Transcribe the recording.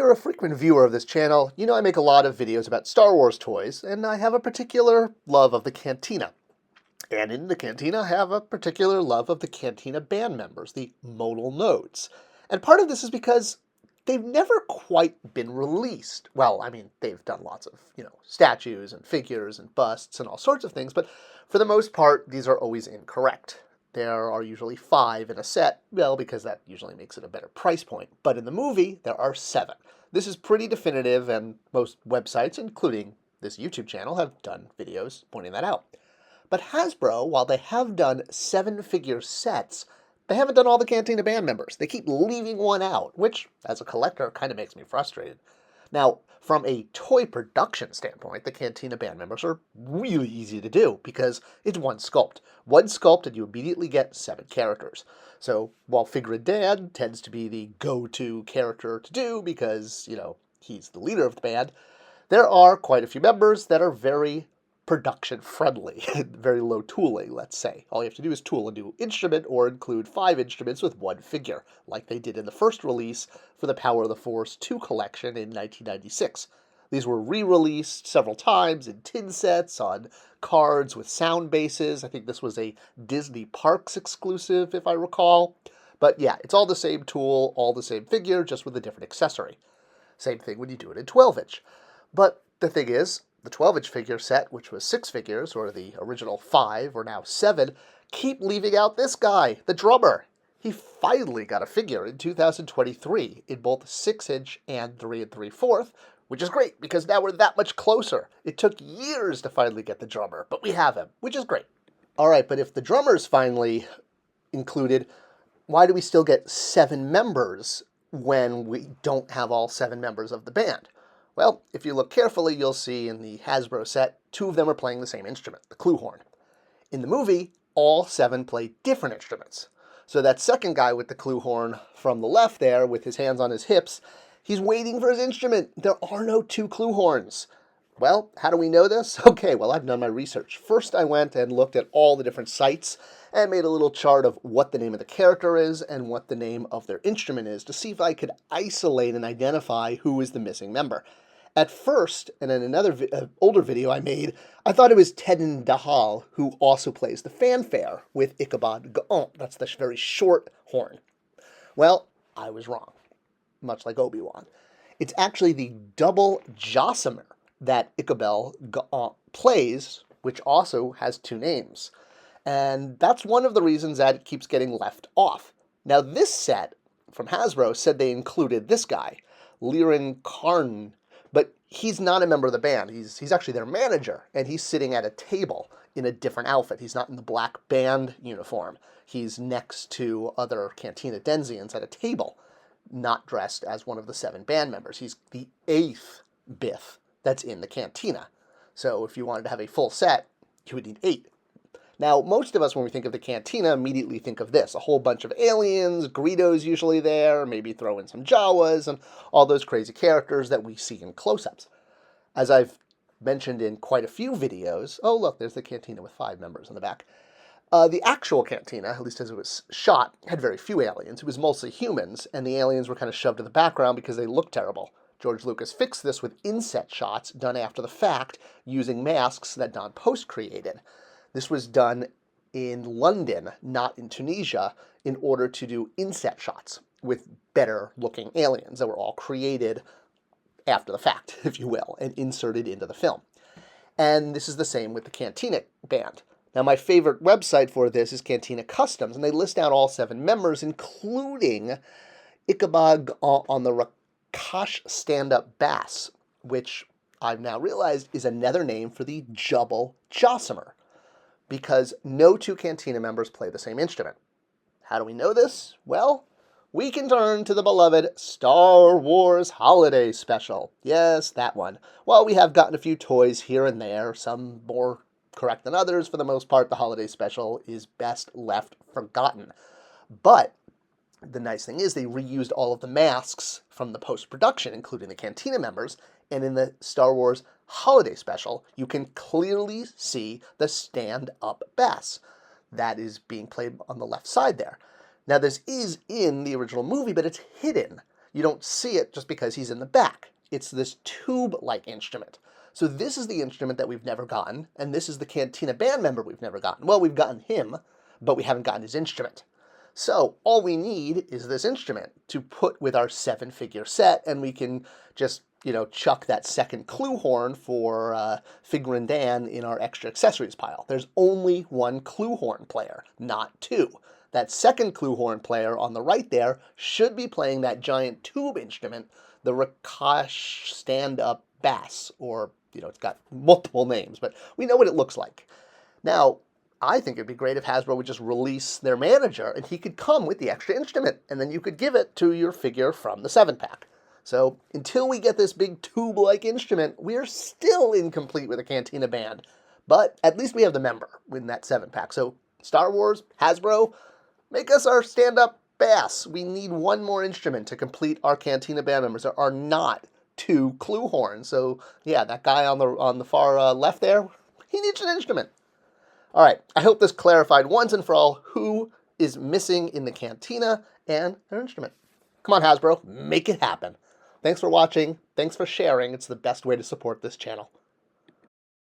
you're a frequent viewer of this channel, you know I make a lot of videos about Star Wars toys, and I have a particular love of the Cantina. And in the Cantina, I have a particular love of the Cantina Band members, the modal nodes. And part of this is because they've never quite been released. Well, I mean, they've done lots of, statues and figures and busts and all sorts of things, but for the most part, these are always incorrect. There are usually 5 in a set, well, because that usually makes it a better price point. But in the movie, there are 7. This is pretty definitive, and most websites, including this YouTube channel, have done videos pointing that out. But Hasbro, while they have done 7-figure sets, they haven't done all the Cantina Band members. They keep leaving one out, which, as a collector, kind of makes me frustrated. Now, from a toy production standpoint, the Cantina Band members are really easy to do because it's one sculpt. One sculpt and you immediately get 7 characters. So while Figure Dan tends to be the go-to character to do because, he's the leader of the band, there are quite a few members that are very production friendly, very low tooling, let's say. All you have to do is tool a new instrument or include 5 instruments with 1 figure, like they did in the first release for the Power of the Force 2 collection in 1996. These were re-released several times in tin sets, on cards with sound bases. I think this was a Disney Parks exclusive, if I recall. But yeah, it's all the same tool, all the same figure, just with a different accessory. Same thing when you do it in 12-inch. But the thing is, the 12-inch figure set, which was 6 figures, or the original 5, or now 7, keep leaving out this guy, the drummer. He finally got a figure in 2023 in both 6-inch and 3 3/4, which is great because now we're that much closer. It took years to finally get the drummer, but we have him, which is great. All right, but if the drummer's finally included, why do we still get 7 members when we don't have all 7 members of the band? Well, if you look carefully, you'll see in the Hasbro set, 2 of them are playing the same instrument, the clue horn. In the movie, all 7 play different instruments. So that second guy with the clue horn from the left there, with his hands on his hips, he's waiting for his instrument. There are no 2 clue horns. Well, how do we know this? Okay, well, I've done my research. First, I went and looked at all the different sites and made a little chart of what the name of the character is and what the name of their instrument is to see if I could isolate and identify who is the missing member. At first, and in another older video I made, I thought it was Tedin Dahal, who also plays the fanfare with Ichabod Gaunt. That's the very short horn. Well, I was wrong, much like Obi-Wan. It's actually the double Jossamer that Ichabod Gaunt plays, which also has 2 names. And that's one of the reasons that it keeps getting left off. Now, this set from Hasbro said they included this guy, Liren Karn, but he's not a member of the band. He's actually their manager, and he's sitting at a table in a different outfit. He's not in the black band uniform. He's next to other Cantina Denzians at a table, not dressed as one of the 7 band members. He's the 8th Biff that's in the Cantina. So if you wanted to have a full set, you would need 8. Now, most of us, when we think of the Cantina, immediately think of this. A whole bunch of aliens, Greedo's usually there, maybe throw in some Jawas, and all those crazy characters that we see in close-ups. As I've mentioned in quite a few videos, oh look, there's the Cantina with 5 members in the back. The actual Cantina, at least as it was shot, had very few aliens. It was mostly humans, and the aliens were kind of shoved to the background because they looked terrible. George Lucas fixed this with inset shots done after the fact using masks that Don Post created. This was done in London, not in Tunisia, in order to do inset shots with better-looking aliens that were all created after the fact, if you will, and inserted into the film. And this is the same with the Cantina Band. Now, my favorite website for this is Cantina Customs, and they list out all 7 members, including Ichabod on the Rakash stand-up bass, which I've now realized is another name for the double Jossamer, because no 2 Cantina members play the same instrument. How do we know this? Well, we can turn to the beloved Star Wars Holiday Special. Yes, that one. While we have gotten a few toys here and there, some more correct than others, for the most part, the Holiday Special is best left forgotten. But the nice thing is they reused all of the masks from the post-production, including the Cantina members, and in the Star Wars Holiday Special, you can clearly see the stand-up bass that is being played on the left side there. Now, this is in the original movie, but it's hidden. You don't see it just because he's in the back. It's this tube-like instrument. So this is the instrument that we've never gotten, and this is the Cantina Band member we've never gotten. Well, we've gotten him, but we haven't gotten his instrument. So all we need is this instrument to put with our 7-figure set, and we can just, chuck that second clue horn for Figure and Dan in our extra accessories pile. There's only one clue horn player, not two. That second clue horn player on the right there should be playing that giant tube instrument, the Rakash stand-up bass, or, it's got multiple names, but we know what it looks like. Now, I think it'd be great if Hasbro would just release their manager and he could come with the extra instrument, and then you could give it to your figure from the 7-pack. So until we get this big tube-like instrument, we're still incomplete with a Cantina Band. But at least we have the member in that 7-pack. So Star Wars, Hasbro, make us our stand-up bass. We need one more instrument to complete our Cantina Band members. There are not 2 clue horns. So yeah, that guy on the far left there, he needs an instrument. All right, I hope this clarified once and for all who is missing in the Cantina and their instrument. Come on, Hasbro, make it happen. Thanks for watching. Thanks for sharing. It's the best way to support this channel.